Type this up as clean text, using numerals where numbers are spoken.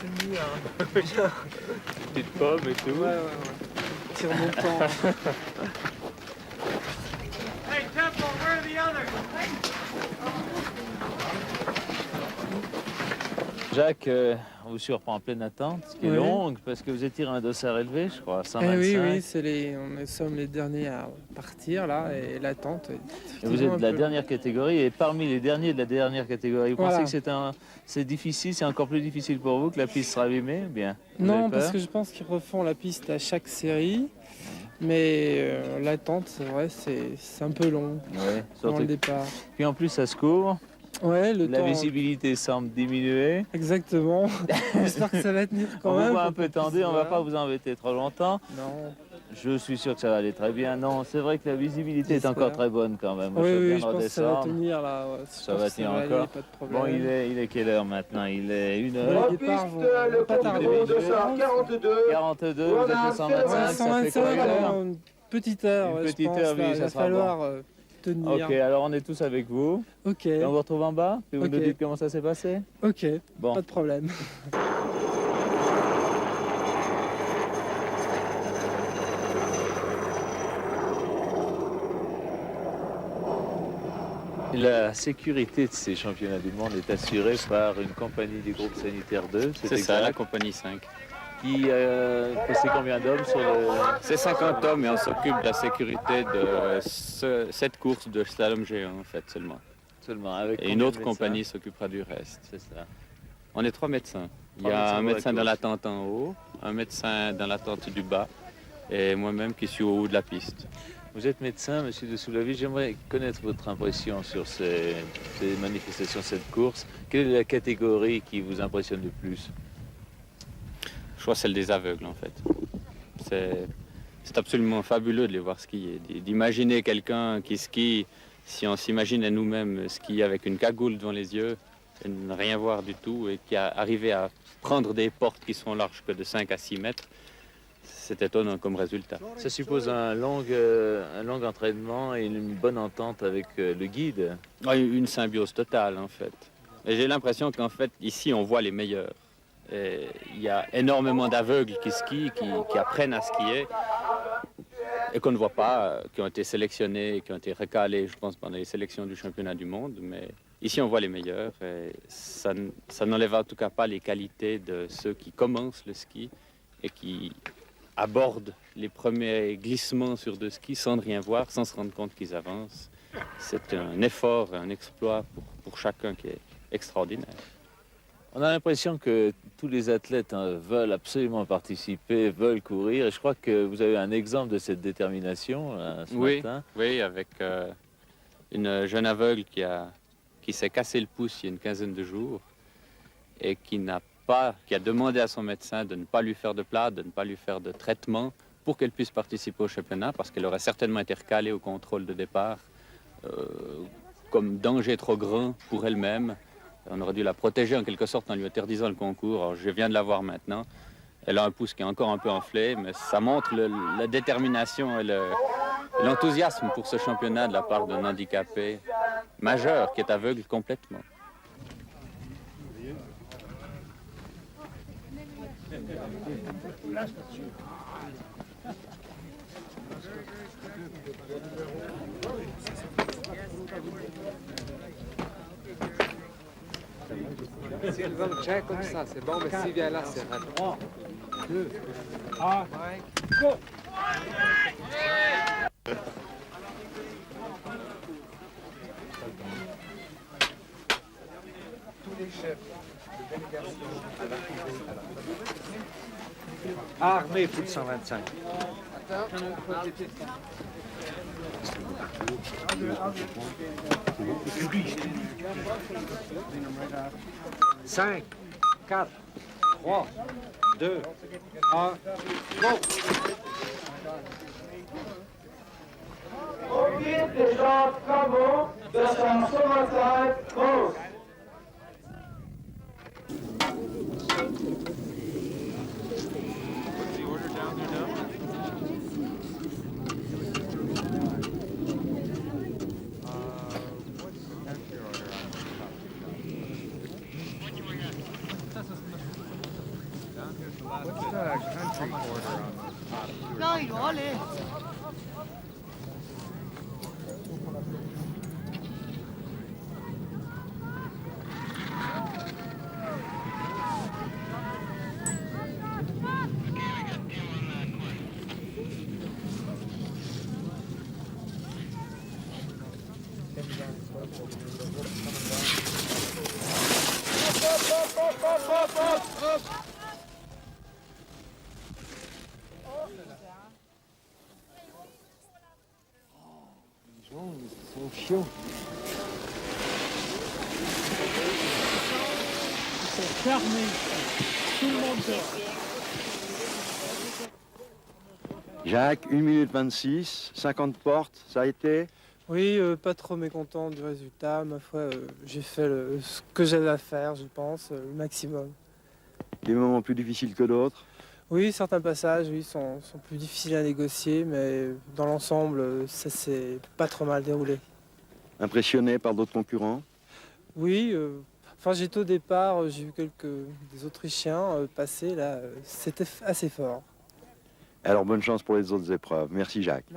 tenir. Petite pomme et tout. Ouais. Petit remontant. Hey, Temple, where are the others? Jacques, on vous surprend en pleine attente, ce qui est Oui. longue, parce que vous étirez un dossard élevé, je crois, Eh 125. oui, nous sommes les derniers à partir là, et l'attente. Et vous êtes de la dernière catégorie, et parmi les derniers de la dernière catégorie, vous Voilà. pensez que c'est difficile, c'est encore plus difficile pour vous, que la piste sera abîmée? Bien. Vous Non, avez peur? parce que je pense qu'ils refont la piste à chaque série, mais l'attente, c'est vrai, c'est un peu long Ouais, dans le surtout. départ. Puis en plus, ça se court, Ouais, le la temps. visibilité semble diminuer. Exactement. J'espère que ça va tenir quand On même. vous voit un pour peu qu'on tendu, puisse on va voir. pas vous embêter trop longtemps. Non. Je suis sûr que ça va aller très bien. Non, c'est vrai que la visibilité est J'espère. encore très bonne quand même. Moi, Oui, je veux bien je pense que ça va redescendre. tenir là. Ouais. Je Ça pense va que tenir va encore. aller, pas de problème. Bon, il est quelle heure maintenant? Il est 1h. Le départ vont pas tarder. 42, vous êtes le 125, Ouais, ça fait quoi, 125, une heure? alors, une petite heure. Une ouais, petite je pense, heure, oui, là, ça il va sera falloir tenir. Ok, alors on est tous avec vous. Ok, Et on vous retrouve en bas, puis vous Ok. nous dites comment ça s'est passé. ok, Bon. pas de problème. La sécurité de ces championnats du monde est assurée par une compagnie du groupe sanitaire 2, C'est ça, la exact, compagnie 5. qui c'est combien d'hommes sur le... C'est 50 hommes et on s'occupe de la sécurité de cette course de slalom géant en fait seulement. Seulement, avec Et combien une de autre médecins? compagnie s'occupera du reste. C'est ça. On est 3 médecins. Il y Trois a médecins un pour la médecin dans course. l'attente en haut, un médecin dans l'attente du bas et moi-même qui suis au haut de la piste. Vous êtes médecin, monsieur de Soulavie. J'aimerais connaître votre impression sur ces manifestations, cette course. Quelle est la catégorie qui vous impressionne le plus? Je crois celle des aveugles en fait. C'est absolument fabuleux de les voir skier, d'imaginer quelqu'un qui skie, si on s'imagine à nous-mêmes skier avec une cagoule devant les yeux et ne rien voir du tout et qui a arrivé à prendre des portes qui sont larges que de 5 à 6 mètres, c'est étonnant comme résultat. Ça suppose un long entraînement et une bonne entente avec le guide. Une symbiose totale en fait. Et j'ai l'impression qu'en fait ici on voit les meilleurs. Et il y a énormément d'aveugles qui skient, qui apprennent à skier et qu'on ne voit pas, qui ont été sélectionnés, qui ont été recalés, je pense, pendant les sélections du championnat du monde. Mais ici, on voit les meilleurs et ça n'enlève en tout cas pas les qualités de ceux qui commencent le ski et qui abordent les premiers glissements sur de ski sans rien voir, sans se rendre compte qu'ils avancent. C'est un effort, un exploit pour chacun qui est extraordinaire. On a l'impression que tous les athlètes veulent absolument participer, veulent courir. Et je crois que vous avez un exemple de cette détermination ce matin. Oui, avec une jeune aveugle qui s'est cassé le pouce il y a une quinzaine de jours et qui a demandé à son médecin de ne pas lui faire de plat, de ne pas lui faire de traitement pour qu'elle puisse participer au championnat parce qu'elle aurait certainement été recalée au contrôle de départ comme danger trop grand pour elle-même. On aurait dû la protéger en quelque sorte en lui interdisant le concours. Alors, je viens de la voir maintenant. Elle a un pouce qui est encore un peu enflé, mais ça montre la détermination et l'enthousiasme pour ce championnat de la part d'un handicapé majeur qui est aveugle complètement. Si elle va me check comme ça, c'est bon, mais s'il vient là, c'est raté. 3, 2, 1, go! Tous les chefs de délégation à l'arrivée à la Armée, plus de 125. Cinq, 4, 3, 2, 1, go! Profite des gens travaux de 165 grosse. Non, il doit aller. Ils sont chiants. Ils sont fermés. Tout le monde dort. Jacques, 1 minute 26, 50 portes, ça a été? Oui, pas trop mécontent du résultat. Ma foi, j'ai fait ce que j'avais à faire, je pense, le maximum. Des moments plus difficiles que d'autres? Oui, certains passages oui, sont plus difficiles à négocier, mais dans l'ensemble, ça s'est pas trop mal déroulé. Impressionné par d'autres concurrents? Oui, enfin j'étais au départ, j'ai vu des Autrichiens passer là, c'était assez fort. Alors bonne chance pour les autres épreuves. Merci Jacques.